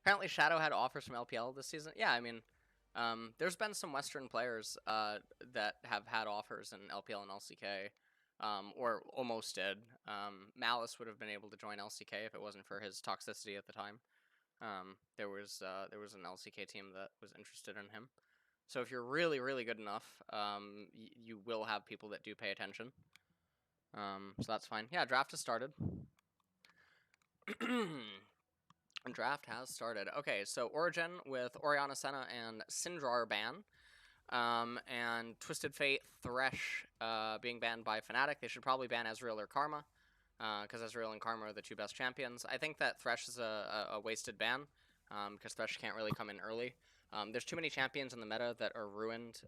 Apparently, Shadow had offers from LPL this season. Yeah, I mean, there's been some Western players that have had offers in LPL and LCK, or almost did. Malice would have been able to join LCK if it wasn't for his toxicity at the time. There was an LCK team that was interested in him. So if you're really, really good enough, you will have people that do pay attention. So that's fine. Yeah, draft has started. Draft has started. Okay, so Origin with Orianna Senna and Syndrar ban. And Twisted Fate, Thresh being banned by Fnatic. They should probably ban Ezreal or Karma, because Ezreal and Karma are the two best champions. I think that Thresh is a wasted ban, because Thresh can't really come in early. There's too many champions in the meta that are ruined,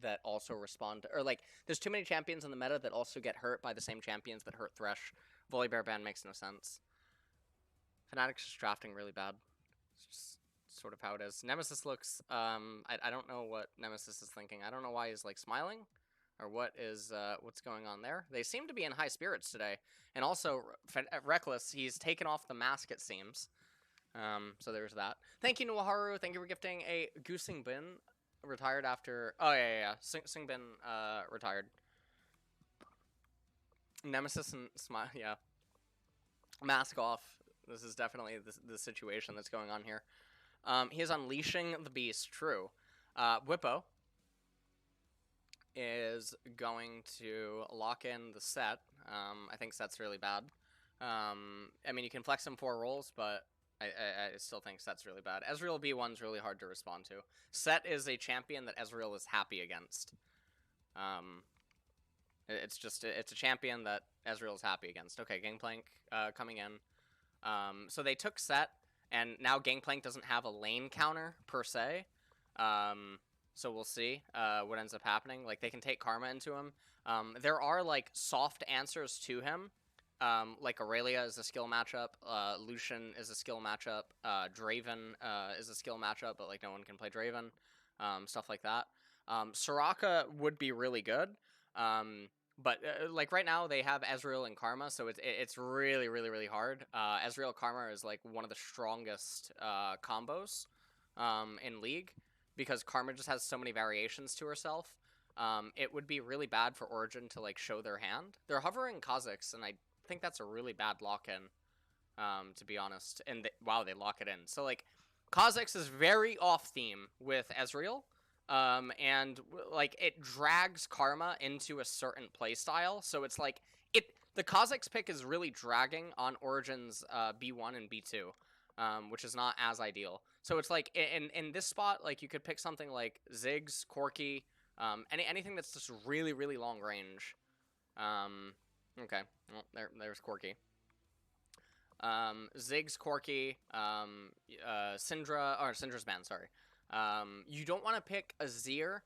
that also respond, or like, there's too many champions in the meta that also get hurt by the same champions that hurt Thresh. Volibear ban makes no sense. Fnatic's just drafting really bad. It's just sort of how it is. Nemesis looks, I don't know what Nemesis is thinking. I don't know why he's like smiling, or what is what's going on there. They seem to be in high spirits today, and also Reckless. He's taken off the mask, it seems. So there's that. Thank you, Nuaharu. Thank you for gifting a Goosing Bin. Retired after. Oh yeah. Sing Bin retired. Nemesis and smile. Yeah. Mask off. This is definitely the situation that's going on here. He is unleashing the beast. True. Whippo is going to lock in the set. I think set's really bad. I mean, you can flex him 4 rolls, but I still think set's really bad. Ezreal B1's really hard to respond to. Set is a champion that Ezreal is happy against. It's a champion that Ezreal is happy against. Okay, Gangplank coming in. So they took set, and now Gangplank doesn't have a lane counter per se. So we'll see what ends up happening. Like, they can take Karma into him. There are like soft answers to him. Like Aurelia is a skill matchup. Lucian is a skill matchup. Draven is a skill matchup, but like no one can play Draven. Stuff like that. Soraka would be really good. But like right now they have Ezreal and Karma, so it's really, really, really hard. Ezreal Karma is like one of the strongest combos in League, because Karma just has so many variations to herself. It would be really bad for Origin to like show their hand. They're hovering Kha'Zix, and I think that's a really bad lock-in, to be honest. And wow, they lock it in. So like, Kha'Zix is very off-theme with Ezreal. And like it drags Karma into a certain playstyle, so it's like the Kha'Zix pick is really dragging on Origin's B1 and B2, which is not as ideal. So it's like in this spot, like you could pick something like Ziggs, Corki, anything that's just really, really long range. Okay, well, there's Corki. Ziggs, Corki, Syndra's banned, sorry. You don't want to pick Azir,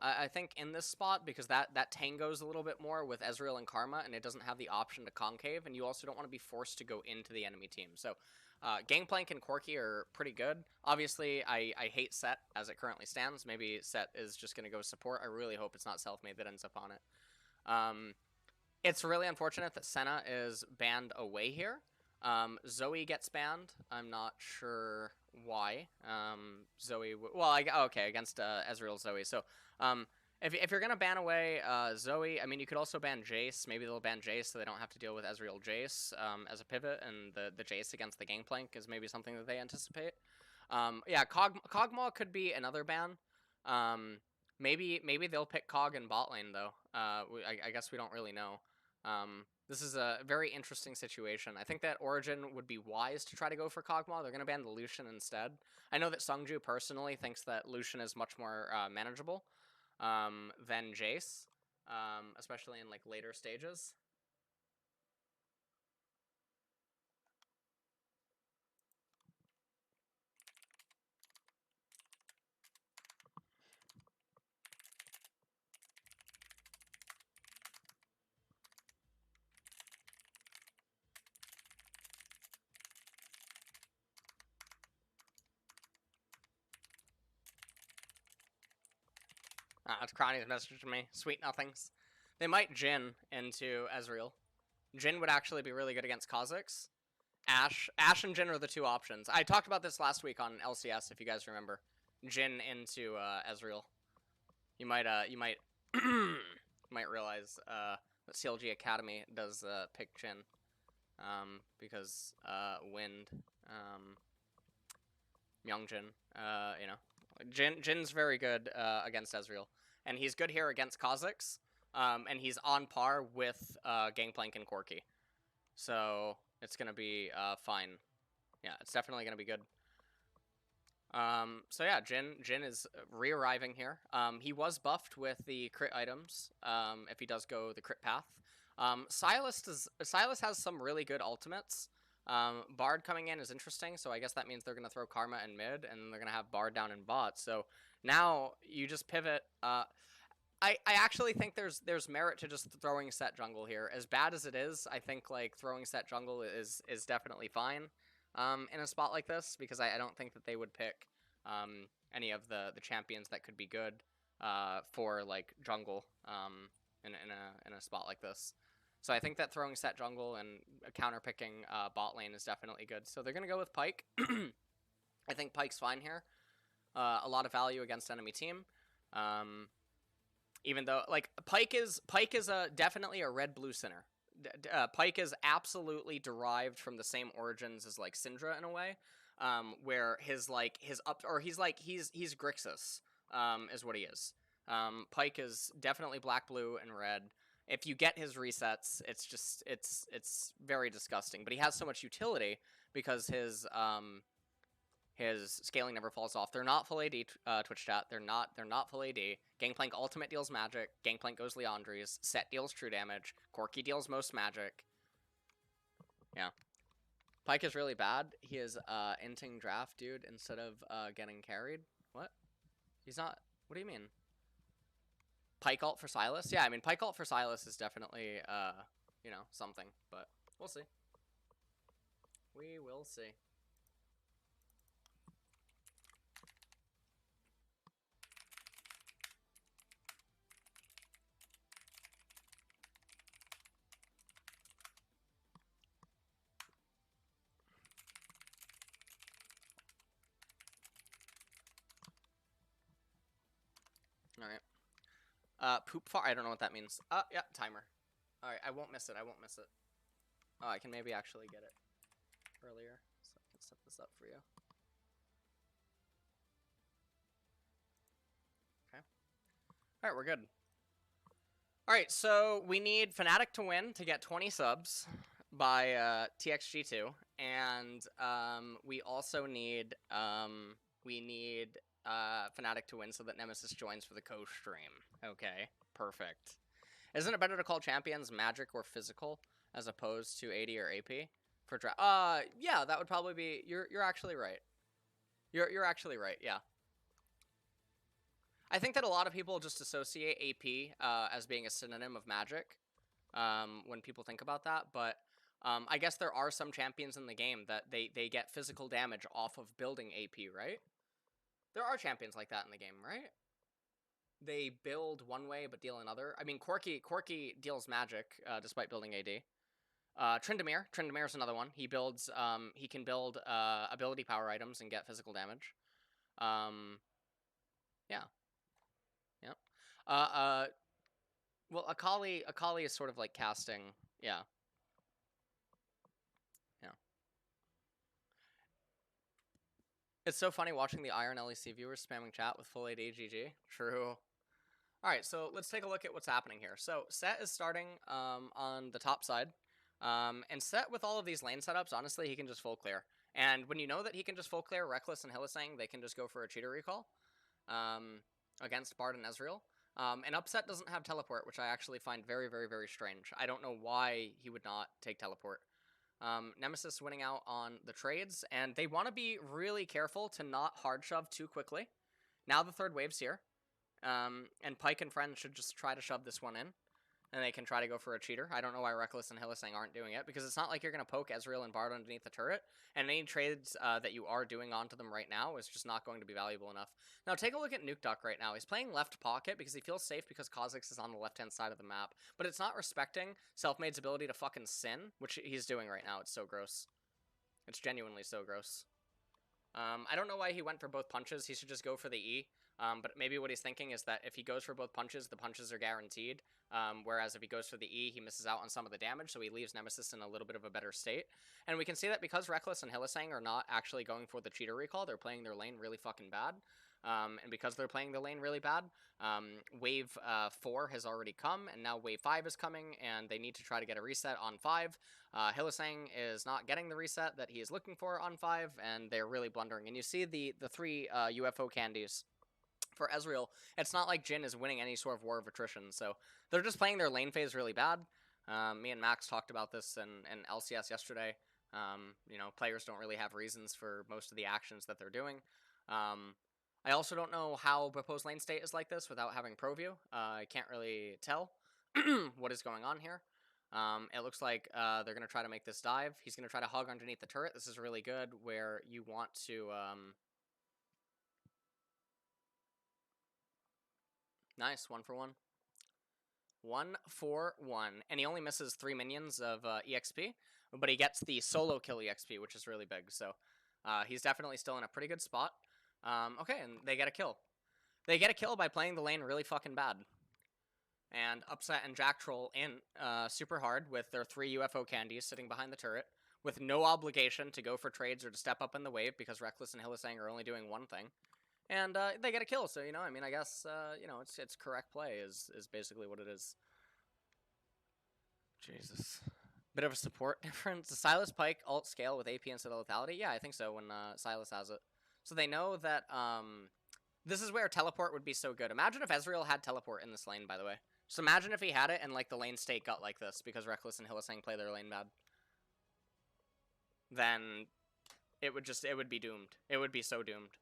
I think, in this spot, because that tangos a little bit more with Ezreal and Karma, and it doesn't have the option to concave, and you also don't want to be forced to go into the enemy team. So Gangplank and Corki are pretty good. Obviously, I hate Set as it currently stands. Maybe Set is just going to go support. I really hope it's not Selfmade that ends up on it. It's really unfortunate that Senna is banned away here. Zoe gets banned. I'm not sure why. Zoe, well, okay, against Ezreal Zoe. So, if you're gonna ban away Zoe, I mean, you could also ban Jace. Maybe they'll ban Jace so they don't have to deal with Ezreal Jace as a pivot, and the Jace against the Gangplank is maybe something that they anticipate. Yeah, Kog'Maw could be another ban. Maybe they'll pick Cog in bot lane though. I guess we don't really know. This is a very interesting situation. I think that Origin would be wise to try to go for Kog'Maw. They're going to ban the Lucian instead. I know that Sungju personally thinks that Lucian is much more manageable than Jace, especially in like later stages. That's Crowny's message to me. Sweet nothings. They might Jhin into Ezreal. Jhin would actually be really good against Kha'Zix. Ashe and Jhin are the two options. I talked about this last week on LCS, if you guys remember. Jhin into Ezreal. You might you might realize that CLG Academy does pick Jhin, because Wind, Myungjin, you know, Jin's very good against Ezreal, and he's good here against Kha'Zix, and he's on par with Gangplank and Corki, so it's gonna be fine. Yeah, it's definitely gonna be good. So yeah, Jhin is re-arriving here. He was buffed with the crit items, if he does go the crit path. Sylas has some really good ultimates. Bard coming in is interesting, so I guess that means they're going to throw Karma in mid, and they're going to have Bard down in bot. So now you just pivot. I actually think there's merit to just throwing set jungle here. As bad as it is, I think like throwing set jungle is definitely fine in a spot like this, because I don't think that they would pick any of the champions that could be good for like jungle in a spot like this. So I think that throwing set jungle and counter picking bot lane is definitely good. So they're gonna go with Pyke. I think Pyke's fine here. A lot of value against enemy team. Even though like Pyke is definitely a red-blue Sinner. Pyke is absolutely derived from the same origins as like Syndra in a way, where he's Grixis, is what he is. Pyke is definitely black, blue, and red. If you get his resets, it's very disgusting. But he has so much utility because his scaling never falls off. They're not full AD, Twitch chat. They're not full AD. Gangplank ultimate deals magic. Gangplank goes Liandry's. Set deals true damage. Corki deals most magic. Yeah. Pyke is really bad. He is inting draft, dude, instead of getting carried. What? He's not. What do you mean? Pyke ult for Sylas? Yeah, I mean, Pyke ult for Sylas is definitely, you know, something. But we'll see. We will see. Alright. Poop far. I don't know what that means. Yeah, timer. Alright, I won't miss it. Oh, I can maybe actually get it earlier. So I can set this up for you. Okay. Alright, we're good. Alright, so we need Fnatic to win to get 20 subs by TXG2. And we also need Fnatic to win so that Nemesis joins for the co-stream. Okay, perfect. Isn't it better to call champions magic or physical as opposed to AD or AP for draft? Yeah, that would probably be. You're actually right. You're actually right. Yeah. I think that a lot of people just associate AP as being a synonym of magic when people think about that, but I guess there are some champions in the game that they get physical damage off of building AP, right? There are champions like that in the game, right? They build one way but deal another. I mean, Corki deals magic despite building AD. Tryndamere is another one. He builds. He can build ability power items and get physical damage. Yeah. Yep. Well, Akali is sort of like casting. Yeah. Yeah. It's so funny watching the Iron LEC viewers spamming chat with full AD GG. True. Alright, so let's take a look at what's happening here. So, Set is starting on the top side. And Set, with all of these lane setups, honestly, he can just full clear. And when you know that he can just full clear, Reckless and Hylissang, they can just go for a cheater recall against Bard and Ezreal. And Upset doesn't have teleport, which I actually find very, very, very strange. I don't know why he would not take teleport. Nemesis winning out on the trades, and they want to be really careful to not hard shove too quickly. Now the third wave's here. And Pyke and friends should just try to shove this one in, and they can try to go for a cheater. I don't know why Reckless and Hylissang aren't doing it, because it's not like you're going to poke Ezreal and Bard underneath the turret, and any trades that you are doing onto them right now is just not going to be valuable enough. Now take a look at Nuke Duck right now. He's playing left pocket because he feels safe because Kha'Zix is on the left-hand side of the map, but it's not respecting Selfmade's ability to fucking sin, which he's doing right now. It's so gross. It's genuinely so gross. I don't know why he went for both punches. He should just go for the E. But maybe what he's thinking is that if he goes for both punches, the punches are guaranteed. Whereas if he goes for the E, he misses out on some of the damage, so he leaves Nemesis in a little bit of a better state. And we can see that because Reckless and Hylissang are not actually going for the cheater recall, they're playing their lane really fucking bad. And because they're playing the lane really bad, wave 4 has already come, and now wave 5 is coming, and they need to try to get a reset on 5. Hylissang is not getting the reset that he is looking for on 5, and they're really blundering. And you see the 3 UFO candies for Ezreal. It's not like Jhin is winning any sort of war of attrition, so they're just playing their lane phase really bad. Me and Max talked about this in LCS yesterday. You know, players don't really have reasons for most of the actions that they're doing. I also don't know how Bwipo's lane state is like this without having pro view. I can't really tell what is going on here. It looks like they're going to try to make this dive. He's going to try to hug underneath the turret. This is really good where you want to... Nice, 1 for 1. 1 for 1. And he only misses 3 minions of EXP, but he gets the solo kill EXP, which is really big. So he's definitely still in a pretty good spot. Okay, and they get a kill. They get a kill by playing the lane really fucking bad. And Upset and Jack Troll in super hard with their 3 UFO candies sitting behind the turret, with no obligation to go for trades or to step up in the wave because Reckless and Hylissang are only doing one thing. And they get a kill, so, you know, I mean, I guess, you know, it's correct play is basically what it is. Jesus. Bit of a support difference. Does Sylas Pike alt scale with AP instead of lethality? Yeah, I think so when Sylas has it. So they know that this is where teleport would be so good. Imagine if Ezreal had teleport in this lane, by the way. Just imagine if he had it and, like, the lane state got like this because Reckless and Hylissang play their lane bad. Then it would be doomed. It would be so doomed.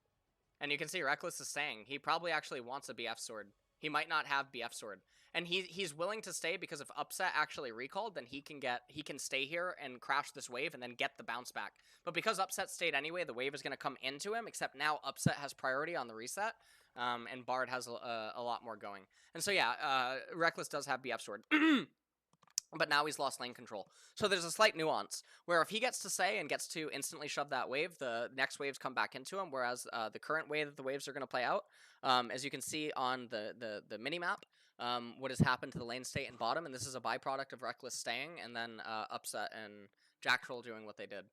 And you can see Reckless is saying he probably actually wants a BF sword. He might not have BF sword. And he's willing to stay because if Upset actually recalled, then he can stay here and crash this wave and then get the bounce back. But because Upset stayed anyway, the wave is going to come into him, except now Upset has priority on the reset, and Bard has a lot more going. And so yeah, Reckless does have BF sword. But now he's lost lane control. So there's a slight nuance, where if he gets to stay and gets to instantly shove that wave, the next waves come back into him, whereas the current way that the waves are going to play out, as you can see on the mini-map, what has happened to the lane state and bottom, and this is a byproduct of Reckless staying, and then Upset and Jack Troll doing what they did.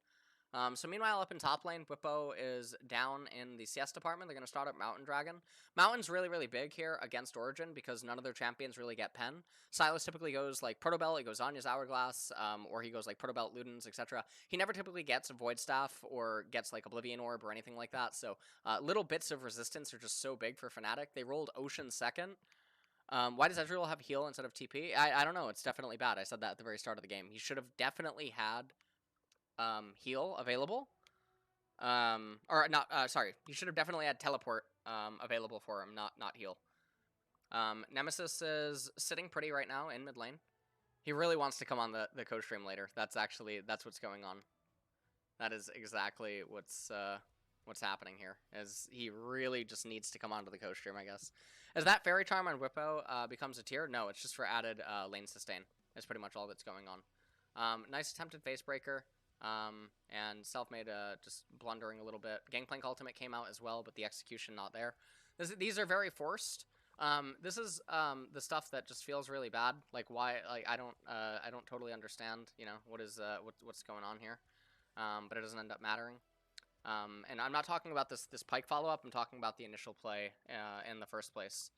So meanwhile, up in top lane, Bwipo is down in the CS department. They're going to start up Mountain Dragon. Mountain's really, really big here against Origin because none of their champions really get pen. Sylas typically goes like Protobelt, he goes Anya's Hourglass, or he goes like Protobelt, Ludens, etc. He never typically gets a Void Staff or gets like Oblivion Orb or anything like that. So little bits of resistance are just so big for Fnatic. They rolled Ocean second. Why does Ezreal have heal instead of TP? I don't know. It's definitely bad. I said that at the very start of the game. He should have definitely had heal available. Or not, sorry. He should have definitely had teleport available for him, not heal. Nemesis is sitting pretty right now in mid lane. He really wants to come on the coach stream later. That's what's going on. That is exactly what's happening here. As he really just needs to come onto the coach stream, I guess. As that Fairy Charm on Bwipo becomes a tier? No, it's just for added lane sustain. That's pretty much all that's going on. Nice attempted face breaker. And Selfmade just blundering a little bit. Gangplank ultimate came out as well, but the execution not there. These are very forced. This is the stuff that just feels really bad. Like why? Like I don't totally understand. You know what's going on here. But it doesn't end up mattering. And I'm not talking about this Pike follow up. I'm talking about the initial play in the first place.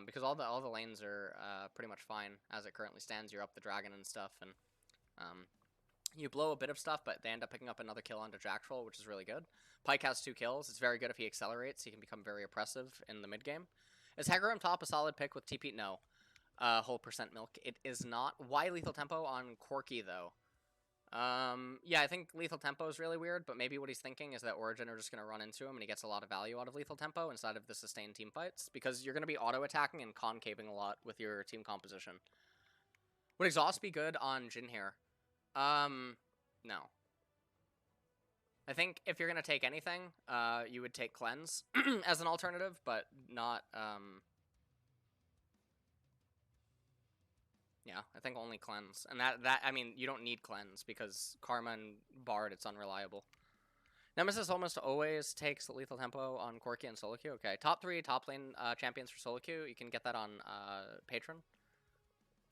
Because all the lanes are pretty much fine as it currently stands. You're up the dragon and stuff, and you blow a bit of stuff, but they end up picking up another kill onto Jack Troll, which is really good. Pike has 2 kills. It's very good if he accelerates. He can become very oppressive in the mid game. Is Hecarim top a solid pick with TP? No. Whole percent milk. It is not. Why Lethal Tempo on Corki, though? Yeah, I think Lethal Tempo is really weird, but maybe what he's thinking is that Origin are just going to run into him and he gets a lot of value out of Lethal Tempo instead of the sustained team fights, because you're going to be auto-attacking and concaving a lot with your team composition. Would Exhaust be good on Jhin here? No. I think if you're going to take anything, you would take Cleanse as an alternative, but not, Yeah, I think only cleanse. And I mean, you don't need cleanse because Karma and Bard, it's unreliable. Nemesis almost always takes lethal tempo on Corki and solo queue. Okay, top 3 top lane champions for solo queue. You can get that on Patreon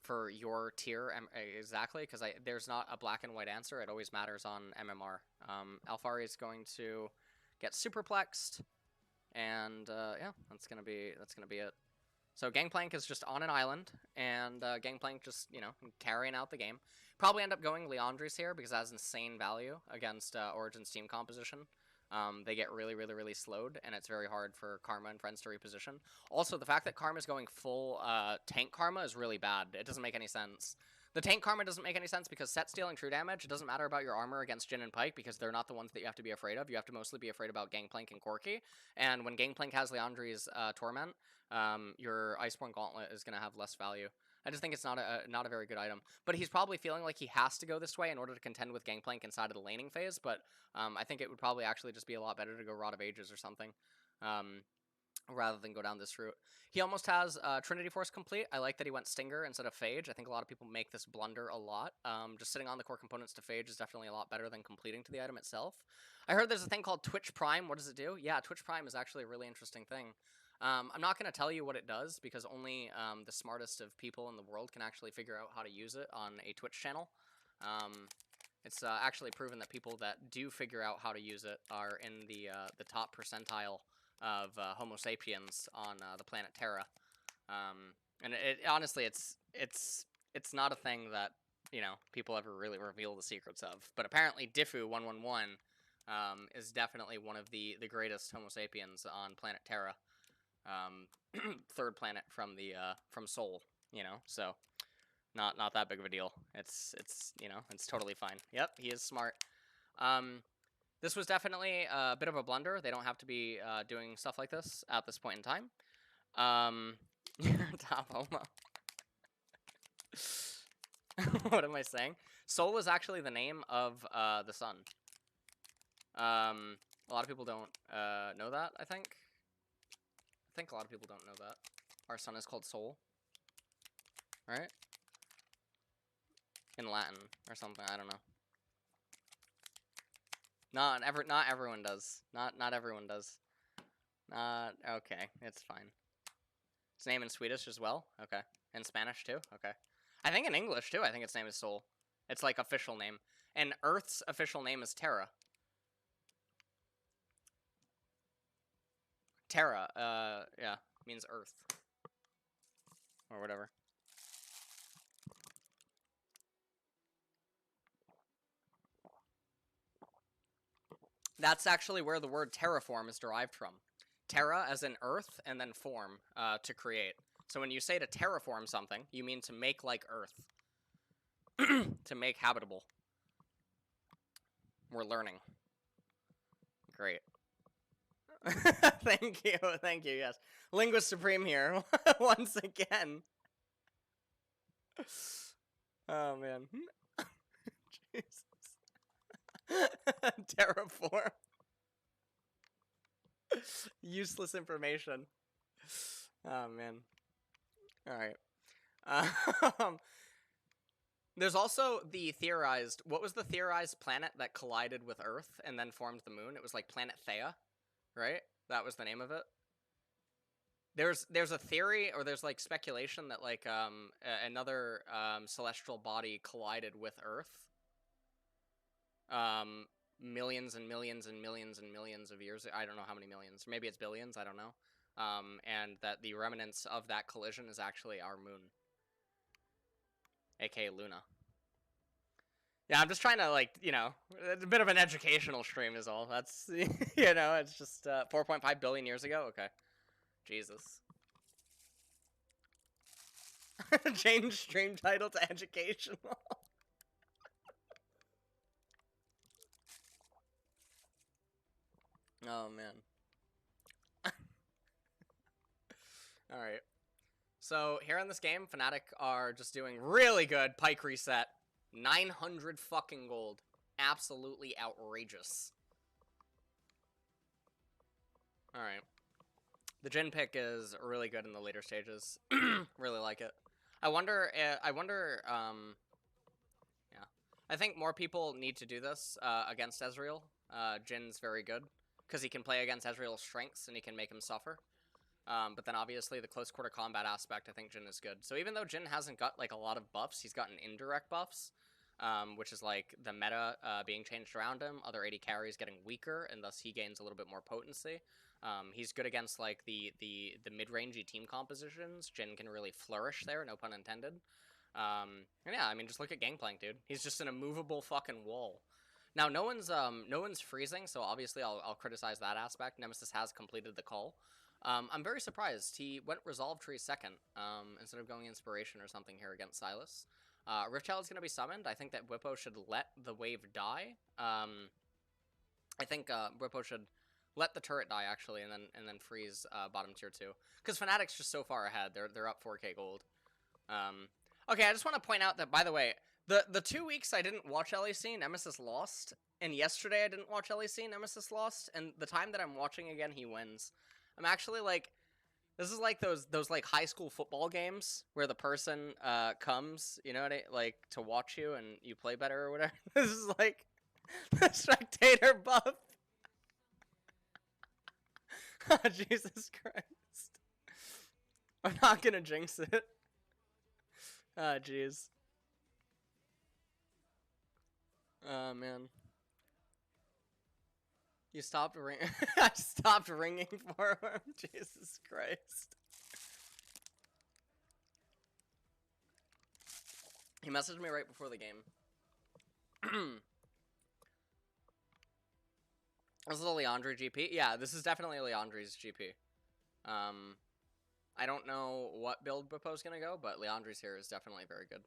for your tier exactly, because there's not a black and white answer. It always matters on MMR. Alfari is going to get superplexed, and yeah, that's gonna be it. So Gangplank is just on an island, and Gangplank just, you know, carrying out the game. Probably end up going Leandri's here because it has insane value against Origin's team composition. They get really, really, really slowed, and it's very hard for Karma and friends to reposition. Also, the fact that Karma's going full tank Karma is really bad. It doesn't make any sense. The tank Karma doesn't make any sense because set stealing true damage, it doesn't matter about your armor against Jhin and Pyke because they're not the ones that you have to be afraid of. You have to mostly be afraid about Gangplank and Corki. And when Gangplank has Leandri's Torment, your Iceborne Gauntlet is going to have less value. I just think it's not a very good item. But he's probably feeling like he has to go this way in order to contend with Gangplank inside of the laning phase. But I think it would probably actually just be a lot better to go Rod of Ages or something. Rather than go down this route. He almost has Trinity Force complete. I like that he went Stinger instead of Phage. I think a lot of people make this blunder a lot. Just sitting on the core components to Phage is definitely a lot better than completing to the item itself. I heard there's a thing called Twitch Prime. What does it do? Yeah, Twitch Prime is actually a really interesting thing. I'm not going to tell you what it does because only the smartest of people in the world can actually figure out how to use it on a Twitch channel. It's actually proven that people that do figure out how to use it are in the top percentile of Homo sapiens on the planet Terra. And it honestly, it's not a thing that, you know, people ever really reveal the secrets of. But apparently Diffu111 is definitely one of the greatest Homo sapiens on planet Terra. Third planet from Sol, you know, so not that big of a deal. It's you know, it's totally fine. Yep, he is smart. This was definitely a bit of a blunder. They don't have to be doing stuff like this at this point in time. Top Homo. What am I saying? Sol is actually the name of the sun. A lot of people don't know that, I think. I think a lot of people don't know that. Our sun is called Sol. Right? In Latin or something, I don't know. Not everyone does. Not everyone does. Okay, it's fine. Its name in Swedish as well? Okay. In Spanish too? Okay. I think in English too, I think its name is Sol. It's like official name. And Earth's official name is Terra. Terra, yeah, means Earth. Or whatever. That's actually where the word terraform is derived from. Terra as in Earth, and then form, to create. So when you say to terraform something, you mean to make like Earth. To make habitable. We're learning. Great. Thank you, yes. Linguist Supreme here, once again. Oh, man. Jesus. Terraform. Useless information. Oh, man. Alright. There's also the theorized... What was the theorized planet that collided with Earth and then formed the moon? It was like Planet Theia, right? That was the name of it. There's a theory, or there's like speculation that like another celestial body collided with Earth. Millions and millions and millions and millions of years. I don't know how many millions. Maybe it's billions. I don't know. And that the remnants of that collision is actually our moon, aka Luna. Yeah, I'm just trying to, like, you know, it's a bit of an educational stream is all. That's, you know, it's just 4.5 billion years ago. Okay. Jesus. Change stream title to educational. Oh, man. Alright. So, here in this game, Fnatic are just doing really good Pyke reset. 900 fucking gold. Absolutely outrageous. Alright. The Jhin pick is really good in the later stages. Really like it. I wonder. Yeah, I think more people need to do this against Ezreal. Jin's very good because he can play against Ezreal's strengths and he can make him suffer. But then obviously the close quarter combat aspect, I think Jin is good. So even though Jin hasn't got like a lot of buffs, he's gotten indirect buffs, which is like the meta being changed around him. Other AD carries getting weaker, and thus he gains a little bit more potency. He's good against like the mid-rangey team compositions. Jin can really flourish there, no pun intended. And yeah, I mean, just look at Gangplank, dude. He's just an immovable fucking wall. Now, no one's freezing, so obviously I'll criticize that aspect. Nemesis has completed the call. I'm very surprised he went Resolve Tree second instead of going Inspiration or something here against Sylas. Rift Child is going to be summoned. I think that Whippo should let the wave die. I think Whippo should let the turret die actually, and then freeze bottom tier 2. Because Fnatic's just so far ahead. They're up 4K gold. Okay, I just want to point out that, by the way, the 2 weeks I didn't watch LEC, Nemesis lost, and yesterday I didn't watch LEC, Nemesis lost, and the time that I'm watching again, he wins. I'm actually like, this is like those like high school football games where the person comes, you know what I like, to watch you and you play better or whatever. This is like the spectator buff. Oh, Jesus Christ. I'm not gonna jinx it. Ah, jeez. Oh, man. You stopped ringing. I stopped ringing for him. Jesus Christ. He messaged me right before the game. This is a Leandre GP? Yeah, this is definitely Leandre's GP. I don't know what build Bippo's gonna go, but Leandre's here is definitely very good.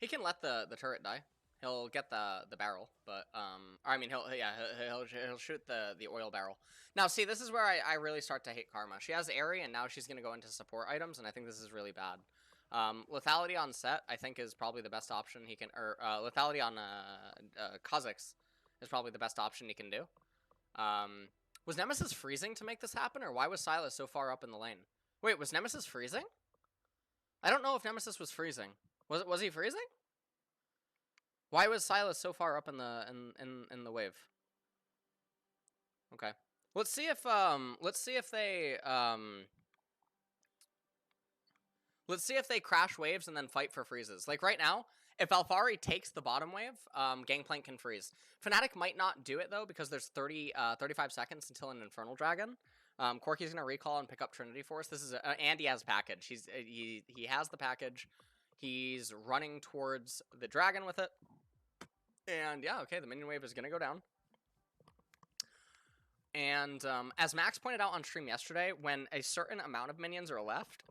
He can let the turret die. He'll get the barrel, but or I mean he'll shoot the oil barrel. Now see, this is where I really start to hate Karma. She has Airy and now she's gonna go into support items, and I think this is really bad. Lethality on set I think is probably the best option he can, or lethality on Kha'Zix is probably the best option he can do. Was Nemesis freezing to make this happen, or why was Sylas so far up in the lane? Wait, was Nemesis freezing? I don't know if Nemesis was freezing. Was he freezing? Why was Sylas so far up in the wave? Okay. Let's see if they crash waves and then fight for freezes. Like right now, if Alphari takes the bottom wave, Gangplank can freeze. Fnatic might not do it though because there's 35 seconds until an Infernal Dragon. Corki's gonna recall and pick up Trinity Force. This is and he has package. He has the package. He's running towards the dragon with it. And yeah, okay, the minion wave is gonna go down. And as Max pointed out on stream yesterday, when a certain amount of minions are left,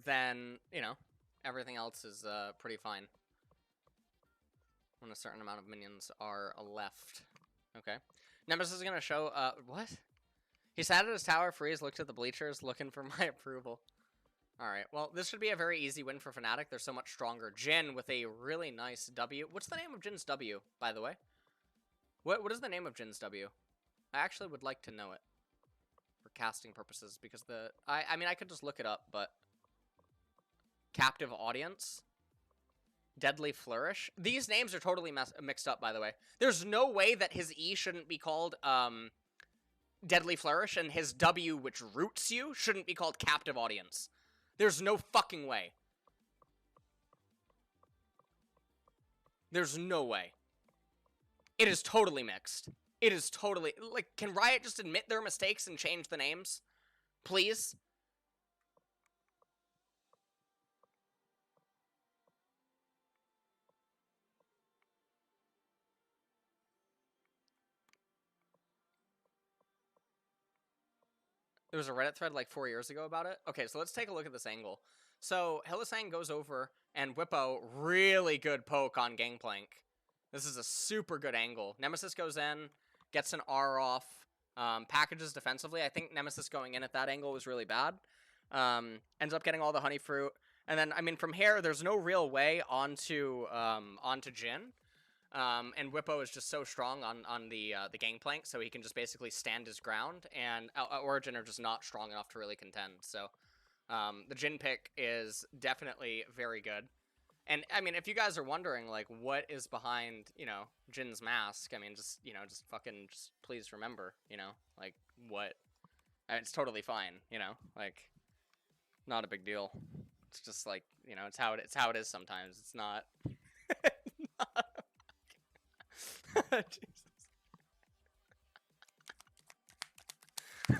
then, you know, everything else is pretty fine. When a certain amount of minions are left. Okay. Nemesis is gonna show, what? He sat at his tower, freeze, looked at the bleachers, looking for my approval. Alright, well, this should be a very easy win for Fnatic. They're so much stronger. Jin with a really nice W. What's the name of Jin's W, by the way? What is the name of Jin's W? I actually would like to know it. For casting purposes, because I mean, I could just look it up, but... Captive Audience? Deadly Flourish? These names are totally mixed up, by the way. There's no way that his E shouldn't be called, Deadly Flourish, and his W, which roots you, shouldn't be called Captive Audience. There's no fucking way. There's no way. It is totally mixed. It is totally... Like, can Riot just admit their mistakes and change the names? Please? There was a Reddit thread like 4 years ago about it. Okay, so let's take a look at this angle. So, Hylissang goes over, and Whippo, really good poke on Gangplank. This is a super good angle. Nemesis goes in, gets an R off, packages defensively. I think Nemesis going in at that angle was really bad. Ends up getting all the honey fruit. And then, I mean, from here, there's no real way onto Jin. And Whippo is just so strong on the gangplank, so he can just basically stand his ground, and Origin are just not strong enough to really contend. So the Jhin pick is definitely very good. And I mean, if you guys are wondering, like, what is behind, Jin's mask, I mean, just just please remember, like, what, it's totally fine, like, not a big deal. It's just like, it's how it is sometimes. It's not. Jesus.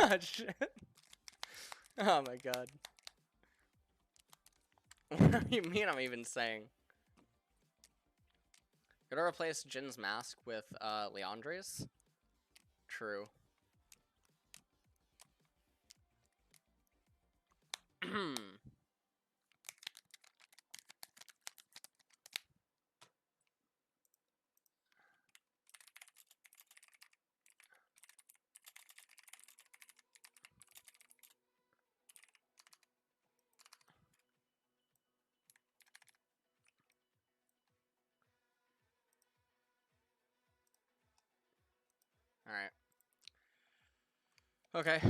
Oh, shit. Oh my god. What do you mean I'm even saying? Could I replace Jin's mask with Leandre's? True. Alright. Okay.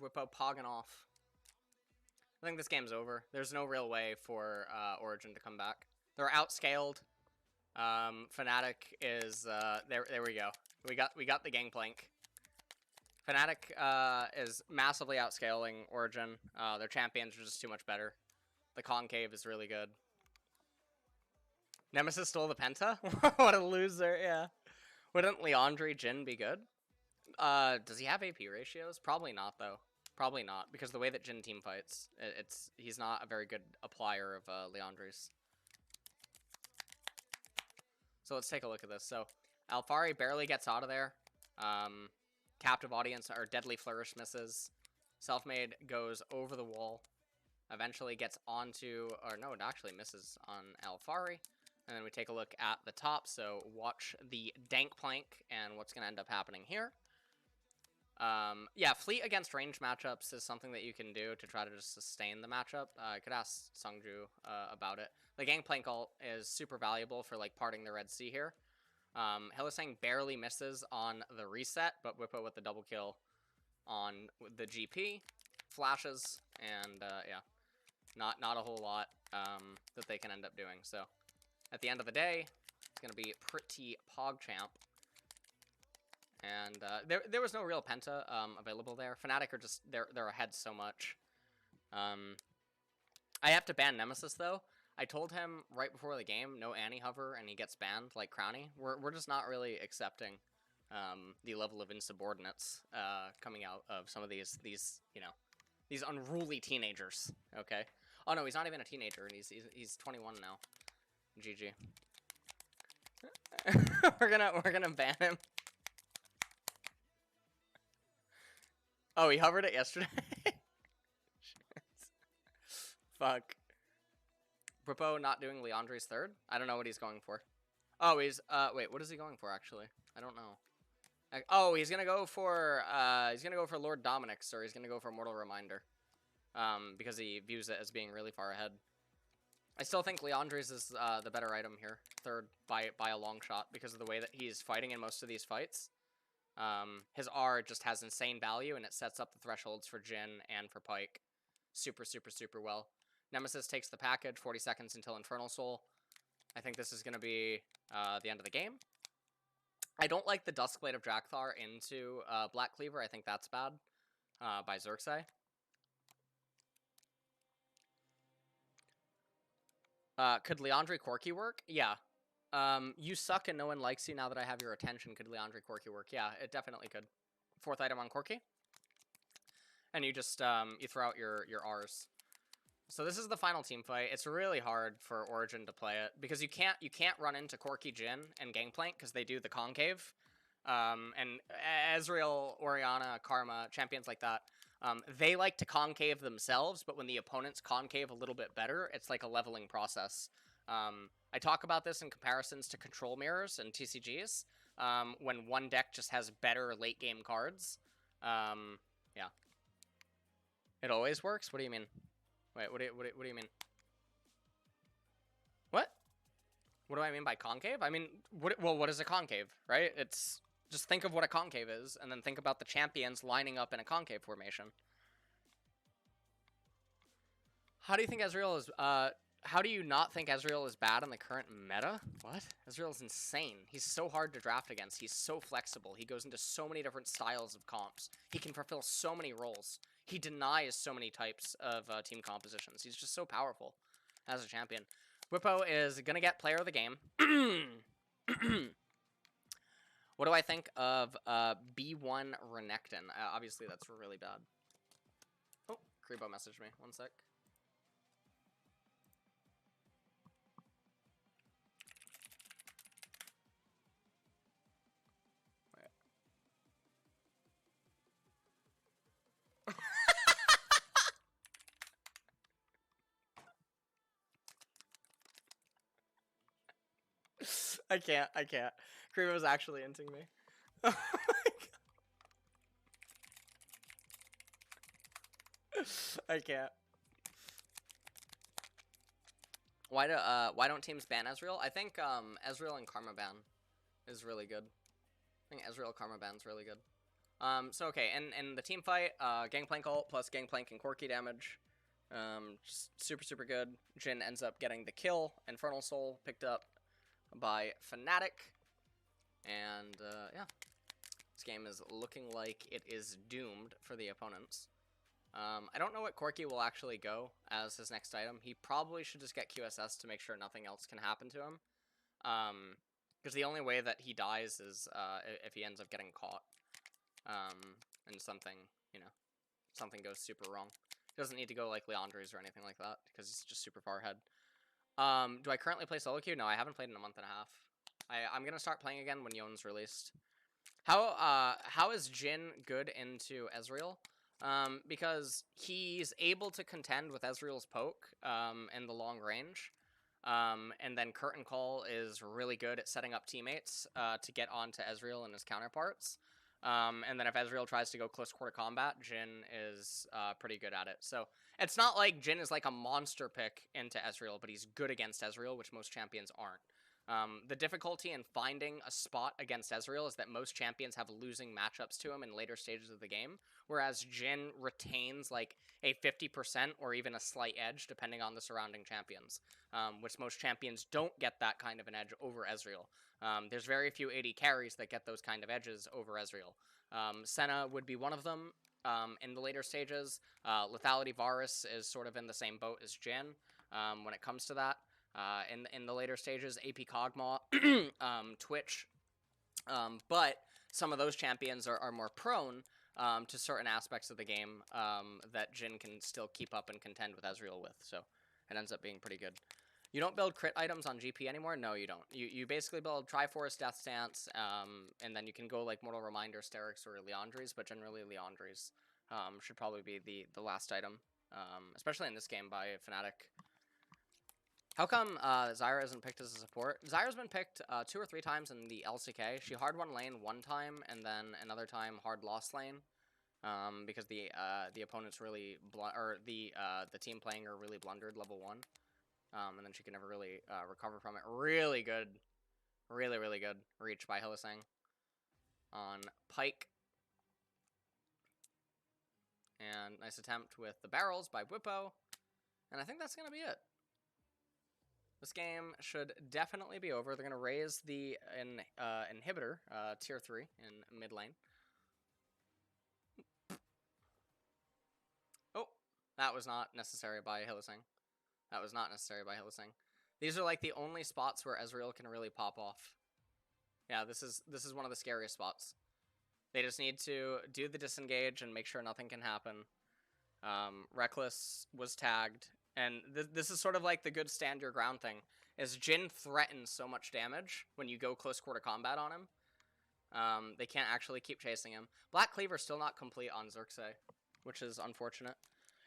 Whippo pogging off. I think this game's over. There's no real way for Origin to come back. They're outscaled. Fnatic is there we go. We got the gangplank. Fnatic is massively outscaling Origin. Their champions are just too much better. The concave is really good. Nemesis stole the penta? What a loser, yeah. Wouldn't Leandre Jhin be good? Does he have AP ratios? Probably not, though. Probably not, because the way that Jhin team fights, he's not a very good applier of Leandre's. So let's take a look at this. So Alphari barely gets out of there. Captive Audience or Deadly Flourish misses. Selfmade goes over the wall. Eventually gets onto, or no, it actually misses on Alphari. And then we take a look at the top, so watch the dank plank and what's going to end up happening here. Yeah, Fleet against range matchups is something that you can do to try to just sustain the matchup. I could ask Sungju about it. The Gangplank ult is super valuable for, like, parting the Red Sea here. Hylissang barely misses on the reset, but Whippo with the double kill on the GP. Flashes, and, yeah, not a whole lot that they can end up doing, so... At the end of the day, it's going to be pretty PogChamp. And there was no real Penta available there. Fnatic are just, they're ahead so much. I have to ban Nemesis, though. I told him right before the game, no anti-hover, and he gets banned like Crowny. We're just not really accepting the level of insubordinates coming out of some of these unruly teenagers, okay? Oh, no, he's not even a teenager, and he's 21 now. GG. we're gonna ban him. Oh, he hovered it yesterday. Fuck. Whippo not doing Leandre's third? I don't know what he's going for. Oh, he's wait, what is he going for actually? I don't know. Oh, he's gonna go for Lord Dominic's, or he's gonna go for Mortal Reminder. Because he views it as being really far ahead. I still think Leandre's is the better item here, third by a long shot, because of the way that he's fighting in most of these fights. His R just has insane value, and it sets up the thresholds for Jhin and for Pyke super, super, super well. Nemesis takes the package, 40 seconds until Infernal Soul. I think this is going to be the end of the game. I don't like the Duskblade of Drakthar into Black Cleaver. I think that's bad by Xerxes. Could Leandre Corki work? Yeah. You suck and no one likes you now that I have your attention. Could Leandre Corki work? Yeah, it definitely could. Fourth item on Corki. And you just, you throw out your Rs. So this is the final team fight. It's really hard for Origin to play it, because you can't run into Corki Jhin and Gangplank, because they do the concave. And Ezreal, Orianna, Karma, champions like that, they like to concave themselves, but when the opponents concave a little bit better, it's like a leveling process. I talk about this in comparisons to control mirrors and TCGs, when one deck just has better late game cards. Yeah. It always works? What do you mean? Wait, what do you mean? What? What do I mean by concave? I mean, what is a concave, right? It's just think of what a concave is, and then think about the champions lining up in a concave formation. How do you think Ezreal is, how do you not think Ezreal is bad in the current meta? What? Ezreal is insane. He's so hard to draft against. He's so flexible. He goes into so many different styles of comps. He can fulfill so many roles. He denies so many types of team compositions. He's just so powerful as a champion. Whippo is going to get player of the game. What do I think of B1 Renekton? Obviously, that's really bad. Oh, Creepo messaged me. One sec. I can't. Creepo's actually inting me. Oh my god. I can't. Why don't teams ban Ezreal? I think Ezreal and Karma ban is really good. I think Ezreal Karma ban's really good. So okay, in the team fight, Gangplank ult plus Gangplank and Corki damage. Just super good. Jhin ends up getting the kill. Infernal Soul picked up by Fnatic. And yeah, this game is looking like it is doomed for the opponents. I don't know what Corki will actually go as his next item. He probably should just get QSS to make sure nothing else can happen to him. Because the only way that he dies is if he ends up getting caught. And something, you know, something goes super wrong. He doesn't need to go like Leandri's or anything like that, because he's just super far ahead. Do I currently play solo queue? No, I haven't played in a month and a half. I'm going to start playing again when Yon's released. How is Jhin good into Ezreal? Because he's able to contend with Ezreal's poke in the long range. And then Curtain Call is really good at setting up teammates to get onto Ezreal and his counterparts. And then if Ezreal tries to go close quarter combat, Jhin is pretty good at it. So it's not like Jhin is like a monster pick into Ezreal, but he's good against Ezreal, which most champions aren't. The difficulty in finding a spot against Ezreal is that most champions have losing matchups to him in later stages of the game, whereas Jhin retains like a 50% or even a slight edge depending on the surrounding champions, which most champions don't get that kind of an edge over Ezreal. There's very few AD carries that get those kind of edges over Ezreal. Senna would be one of them in the later stages. Lethality Varus is sort of in the same boat as Jhin when it comes to that. In the later stages, AP Kog'Maw, Twitch, but some of those champions are more prone to certain aspects of the game that Jhin can still keep up and contend with Ezreal with, so it ends up being pretty good. You don't build crit items on GP anymore? No, you don't. You basically build Triforce, Death Stance, and then you can go like Mortal Reminder, Sterix, or Leandri's, but generally Leandri's should probably be the last item, especially in this game by Fnatic. How come Zyra isn't picked as a support? Zyra's been picked 2 or 3 times in the LCK. She hard won lane 1 time, and then another time hard lost lane, because the opponents really the team playing her really blundered level 1, and then she could never really recover from it. Really good, really good reach by Hylissang on Pyke, and nice attempt with the barrels by Whippo, and I think that's gonna be it. This game should definitely be over. They're going to raise the inhibitor, tier 3, in mid lane. Oh, that was not necessary by Hylissang. That was not necessary by Hylissang. These are like the only spots where Ezreal can really pop off. Yeah, this is one of the scariest spots. They just need to do the disengage and make sure nothing can happen. Reckless was tagged. And this is sort of like the good stand your ground thing, is Jhin threatens so much damage when you go close quarter combat on him. They can't actually keep chasing him. Black Cleaver's still not complete on Xerxes, which is unfortunate.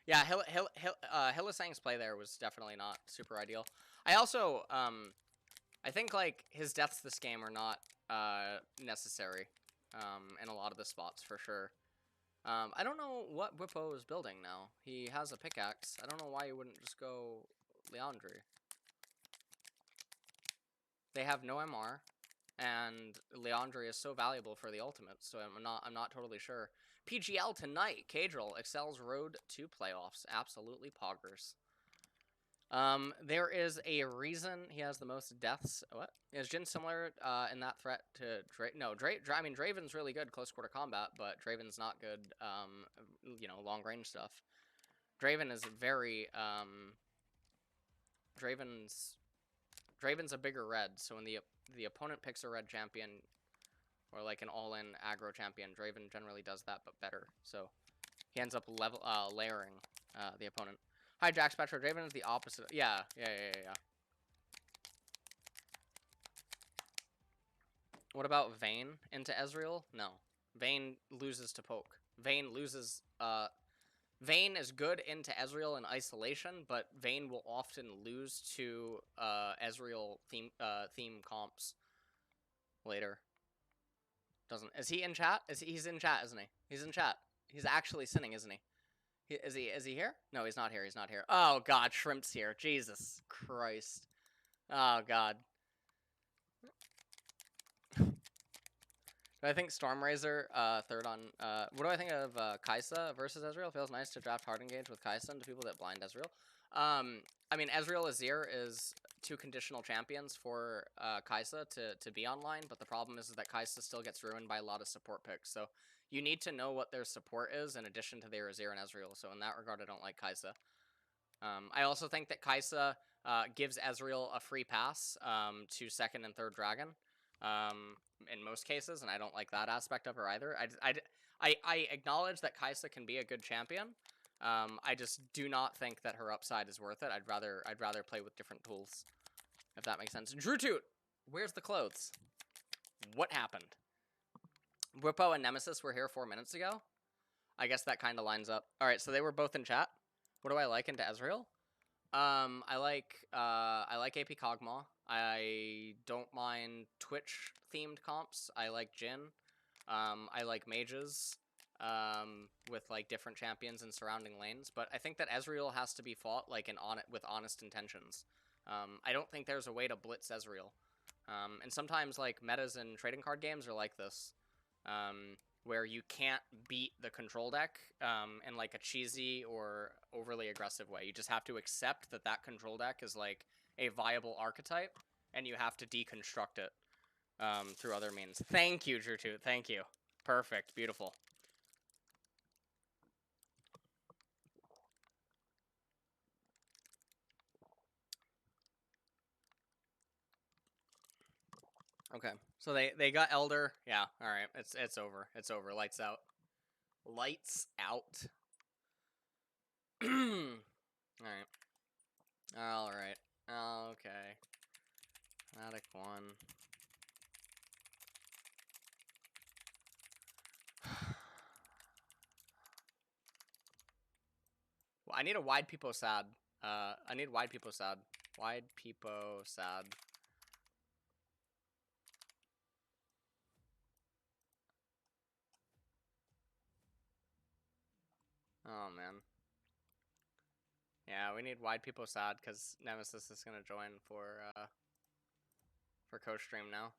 Yeah, Hylissang's play there was definitely not super ideal. I also, I think like his deaths this game are not necessary in a lot of the spots for sure. I don't know what Whippo is building now. He has a pickaxe. I don't know why he wouldn't just go Leandri. they have no MR, and Leandre is so valuable for the ultimate, so I'm not totally sure. PGL tonight, Cadril excels road to playoffs. Absolutely poggers. There is a reason he has the most deaths. What? Is Jin similar in that threat to Dra? No, I mean, Draven's really good close quarter combat, but Draven's not good, you know, long range stuff. Draven is very, Draven's a bigger red, so when the opponent picks a red champion, or like an all-in aggro champion, Draven generally does that, but better. So he ends up layering the opponent. Hi, Jack Spectre. Draven is the opposite. Yeah. What about Vayne into Ezreal? No. Vayne loses to Poke. Vayne loses... Vayne is good into Ezreal in isolation, but Vayne will often lose to Ezreal theme comps later. Doesn't... Is he in chat? He's in chat, isn't he? He's in chat. He's actually sinning, isn't he? Is he here? No, he's not here. He's not here. Oh, God. Shrimp's here. Jesus Christ. Oh, God. Do I think Stormrazor, third on... what do I think of Kai'Sa versus Ezreal? Feels nice to draft hard engage with Kai'Sa into people that blind Ezreal. I mean, Ezreal Azir is two conditional champions for Kai'Sa to be online, but the problem is that Kai'Sa still gets ruined by a lot of support picks. So you need to know what their support is in addition to their Azir and Ezreal. So in that regard, I don't like Kai'Sa. I also think that Kai'Sa gives Ezreal a free pass to second and third dragon in most cases, and I don't like that aspect of her either. I acknowledge that Kai'Sa can be a good champion. I just do not think that her upside is worth it. I'd rather play with different tools, if that makes sense. Drew Toot, where's the clothes? What happened? Whippo and Nemesis were here 4 minutes ago. I guess that kind of lines up. All right, so they were both in chat. What do I like into Ezreal? I like AP Kog'Maw. I don't mind Twitch themed comps. I like Jhin. I like mages. With like different champions and surrounding lanes. But I think that Ezreal has to be fought like with honest intentions. I don't think there's a way to blitz Ezreal. And sometimes like metas and trading card games are like this. Where you can't beat the control deck in like a cheesy or overly aggressive way. You just have to accept that that control deck is like a viable archetype, and you have to deconstruct it through other means. Thank you, Drew Toot. Thank you. Perfect. Beautiful. Okay, so they got Elder. Yeah, all right. It's over. It's over. Lights out. Lights out. All right. All right. Okay. Fnatic 1. Well, I need a wide peepo sad. I need wide peepo sad. Wide peepo sad. Oh, man. Yeah, we need wide peepo sad because Nemesis is going to join for Coach Stream now.